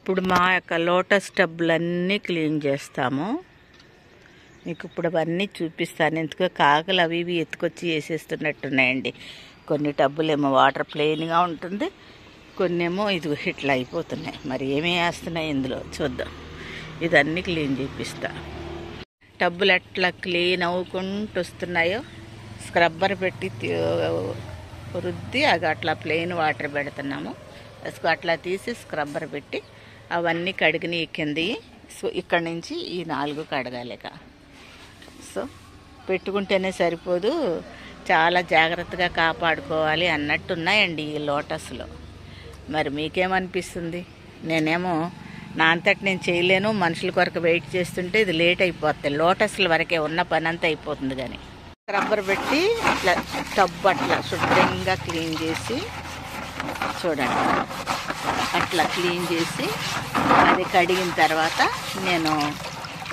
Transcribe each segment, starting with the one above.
ఇప్పుడు మా యొక్క లోటస్ టబ్బులన్నీ క్లీన్ చేస్తాము. మీకు ఇప్పుడు అవన్నీ చూపిస్తాను. ఎందుకో కాకలు అవి ఇవి ఎత్తుకొచ్చి వేసేస్తున్నట్టున్నాయండి. కొన్ని టబ్బులేమో వాటర్ ప్లెయిన్గా ఉంటుంది, కొన్ని ఏమో ఇది ఇట్లా అయిపోతున్నాయి. మరి ఏమి వేస్తున్నాయి ఇందులో చూద్దాం. ఇదన్నీ క్లీన్ చేపిస్తా. టబ్బులు ఎట్లా క్లీన్ అవ్వుకుంటూ వస్తున్నాయో స్క్రబ్బర్ పెట్టి రుద్ది అది అట్లా ప్లెయిన్ వాటర్ పెడుతున్నాము. అట్లా తీసి స్క్రబ్బర్ పెట్టి అవన్నీ కడిగిన కింది. సో ఇక్కడ నుంచి ఈ 4 కడగాలిక. సో పెట్టుకుంటేనే సరిపోదు, చాలా జాగ్రత్తగా కాపాడుకోవాలి అన్నట్టున్నాయండి ఈ లోటస్లో. మరి మీకేమనిపిస్తుంది? నేనేమో నా అంతటి నేను చేయలేను, మనుషుల కొరకు వెయిట్ చేస్తుంటే ఇది లేట్ అయిపోతుంది. లోటస్ల వరకే ఉన్న పని అంతా అయిపోతుంది. కానీ రబ్బర్ పెట్టి ఇట్లా టబ్ అట్లా శుభ్రంగా క్లీన్ చేసి చూడండి, అట్లా క్లీన్ చేసి అది కడిగిన తర్వాత నేను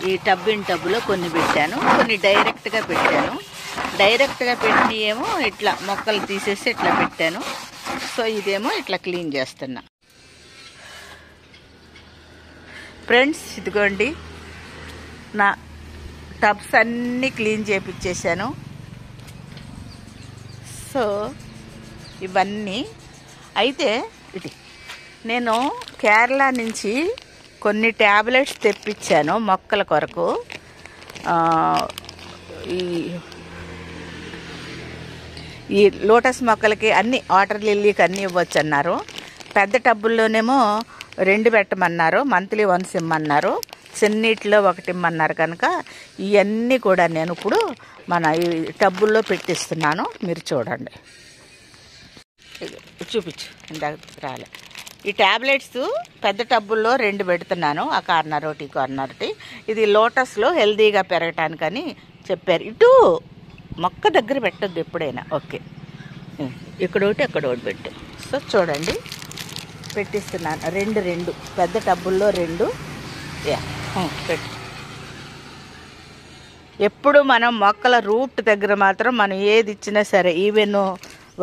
ఈ టబ్బులో కొన్ని పెట్టాను, కొన్ని డైరెక్ట్గా పెట్టాను. డైరెక్ట్గా పెట్టిన ఏమో ఇట్లా మొక్కలు తీసేసి ఇట్లా పెట్టాను. సో ఇదేమో ఇట్లా క్లీన్ చేస్తున్నా. ఫ్రెండ్స్ ఇదిగోండి, నా టబ్స్ అన్నీ క్లీన్ చేపించేసాను. సో ఇవన్నీ అయితే ఇది నేను కేరళ నుంచి కొన్ని ట్యాబ్లెట్స్ తెప్పించాను మొక్కల కొరకు. ఈ లోటస్ మొక్కలకి అన్ని వాటర్ లిల్లీకి అన్నీ ఇవ్వచ్చు అన్నారు. పెద్ద టబ్బుల్లోనేమో 2 పెట్టమన్నారు, మంత్లీ 1 ఇమ్మన్నారు. చిన్నీటిలో 1 ఇమ్మన్నారు. కనుక ఇవన్నీ కూడా నేను ఇప్పుడు మన ఈ టబ్బుల్లో పెట్టిస్తున్నాను. మీరు చూడండి, చూపించు. ఇందాక రాలే. ఈ ట్యాబ్లెట్స్ పెద్ద టబ్బుల్లో 2 పెడుతున్నాను, ఆ కార్నర్ ఒకటి ఈ కార్నర్ ఒకటి. ఇది లోటస్లో హెల్దీగా పెరగటానికని చెప్పారు. ఇటు మొక్క దగ్గర పెట్టద్దు ఎప్పుడైనా. ఓకే, ఇక్కడ ఒకటి అక్కడ ఒకటి పెట్టు. సో చూడండి, పెట్టిస్తున్నాను 2 పెద్ద టబ్బుల్లో 2 పెట్టు. ఎప్పుడు మనం మొక్కల రూట్ దగ్గర మాత్రం మనం ఏది ఇచ్చినా సరే, ఈవెన్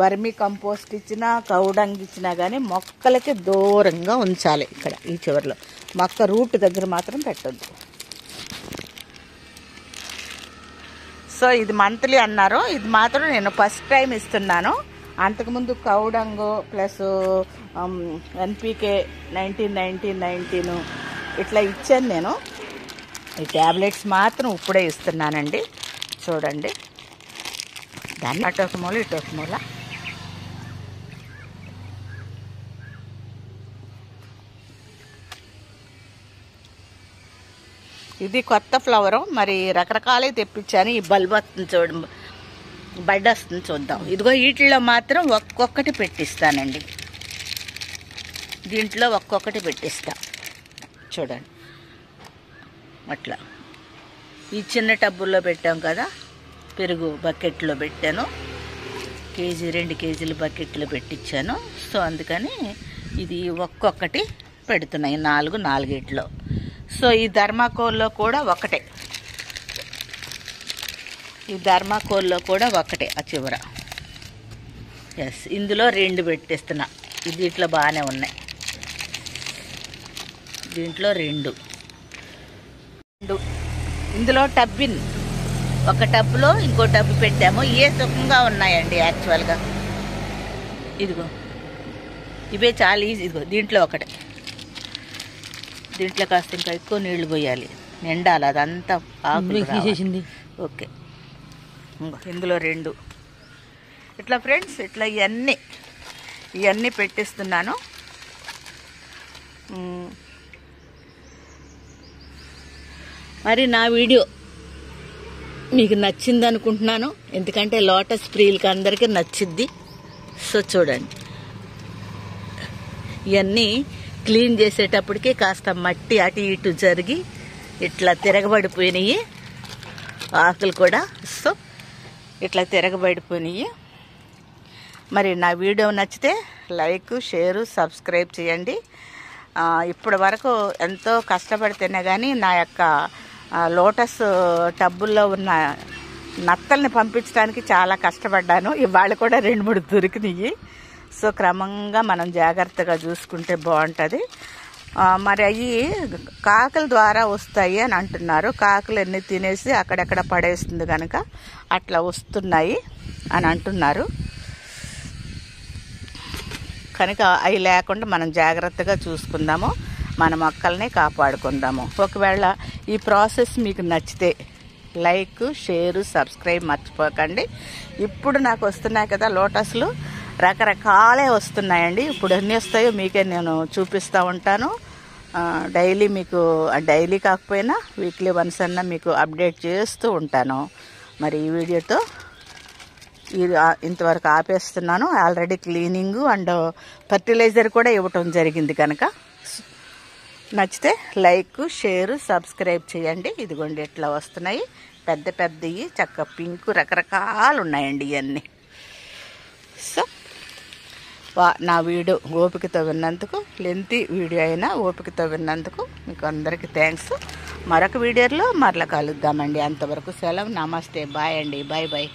వర్మీ కంపోస్ట్ ఇచ్చినా కౌడంగ్ ఇచ్చినా కానీ మొక్కలకి దూరంగా ఉంచాలి. ఇక్కడ ఈ చివరిలో మొక్క రూట్ దగ్గర మాత్రం పెట్టద్దు. సో ఇది మంత్లీ అన్నారు, ఇది మాత్రం నేను ఫస్ట్ టైం ఇస్తున్నాను. అంతకుముందు కౌడంగు ప్లస్ NPK 19 ఇట్లా ఇచ్చాను నేను. ఈ ట్యాబ్లెట్స్ మాత్రం ఇప్పుడే ఇస్తున్నానండి. చూడండి, దాన్ని అటొక మూల ఇటొక మూల. ఇది కొత్త ఫ్లవరు, మరి రకరకాలే తెప్పించాను. ఈ బల్బ్ వస్తుంది చూడ, బడ్ వస్తుంది చూద్దాం. ఇదిగో వీటిలో మాత్రం ఒక్కొక్కటి పెట్టిస్తానండి. దీంట్లో ఒక్కొక్కటి పెట్టిస్తా. చూడండి అట్లా. ఈ చిన్న టబ్బుల్లో పెట్టాం కదా, పెరుగు బకెట్లో పెట్టాను. 2 కేజీలు బకెట్లో పెట్టించాను. సో అందుకని ఇది ఒక్కొక్కటి పెడుతున్నాయి, 4 సో ఈ ధర్మాకోల్లో కూడా ఒకటే, ఈ ధర్మాకోల్లో కూడా ఒకటే ఆ చివర. ఎస్, ఇందులో 2 పెట్టిస్తున్నా. దీంట్లో బాగానే ఉన్నాయి. దీంట్లో 2. ఇందులో టబ్బిన్ ఒక టబ్లో ఇంకో టబ్బు పెట్టాము. సుఖంగా ఉన్నాయండి యాక్చువల్గా. ఇదిగో ఇవే చాలా ఈజీ. ఇదిగో దీంట్లో ఒకటే. దీంట్లో కాస్త ఇంకా ఎక్కువ నీళ్లు పోయాలి, నిండాలి, అదంతా ఆకులు తీసేసింది. ఓకే, ఇందులో 2 ఇట్లా ఫ్రెండ్స్, ఇట్లా ఇవన్నీ పెట్టిస్తున్నాను. మరి నా వీడియో మీకు నచ్చింది అనుకుంటున్నాను, ఎందుకంటే లోటస్ ప్రియులకి అందరికీ నచ్చిద్ది. సో చూడండి, ఇవన్నీ క్లీన్ చేసేటప్పటికి కాస్త మట్టి అటు ఇటు జరిగి ఇట్లా తిరగబడిపోయినాయి ఆకులు కూడా. సో ఇట్లా తిరగబడిపోయినాయి. మరి నా వీడియో నచ్చితే లైక్, షేరు, సబ్స్క్రైబ్ చేయండి. ఇప్పటి వరకు ఎంతో కష్టపడితేనే కానీ నా యొక్క లోటస్ టబ్బుల్లో ఉన్న నత్తల్ని పంపించడానికి చాలా కష్టపడ్డాను. ఇవాళ కూడా 2-3 దొరికినాయి. సో క్రమంగా మనం జాగ్రత్తగా చూసుకుంటే బాగుంటుంది. మరి అవి కాకుల ద్వారా వస్తాయి అని అంటున్నారు. కాకులు అన్నీ తినేసి అక్కడెక్కడ పడేస్తుంది కనుక అట్లా వస్తున్నాయి అని అంటున్నారు. కనుక అవి లేకుండా మనం జాగ్రత్తగా చూసుకుందాము, మన మొక్కల్ని కాపాడుకుందాము. ఒకవేళ ఈ ప్రాసెస్ మీకు నచ్చితే లైక్, షేరు, సబ్స్క్రైబ్ మర్చిపోకండి. ఇప్పుడు నాకు వస్తున్నాయి కదా లోటస్లు, రకరకాలే వస్తున్నాయండి. ఇప్పుడు ఎన్ని వస్తాయో మీకే నేను చూపిస్తూ ఉంటాను. డైలీ మీకు, డైలీ కాకపోయినా వీక్లీ వన్స్ అన్నా మీకు అప్డేట్ చేస్తూ ఉంటాను. మరి ఈ వీడియోతో ఇది ఇంతవరకు ఆపేస్తున్నాను. ఆల్రెడీ క్లీనింగు అండ్ ఫర్టిలైజర్ కూడా ఇవ్వటం జరిగింది కనుక నచ్చితే లైక్, షేర్, సబ్స్క్రైబ్ చేయండి. ఇదిగోండి ఎట్లా వస్తున్నాయి, పెద్ద పెద్దవి, చక్క పింక్, రకరకాలు ఉన్నాయండి ఇవన్నీ. సో నా వీడియో ఓపికతో విన్నందుకు, లెంతీ వీడియో అయినా ఓపికతో విన్నందుకు మీకు అందరికీ థ్యాంక్స్. మరొక వీడియోలో మరలా కలుద్దామండి. అంతవరకు సెలవు. నమస్తే, బాయ్ అండి, బాయ్ బాయ్.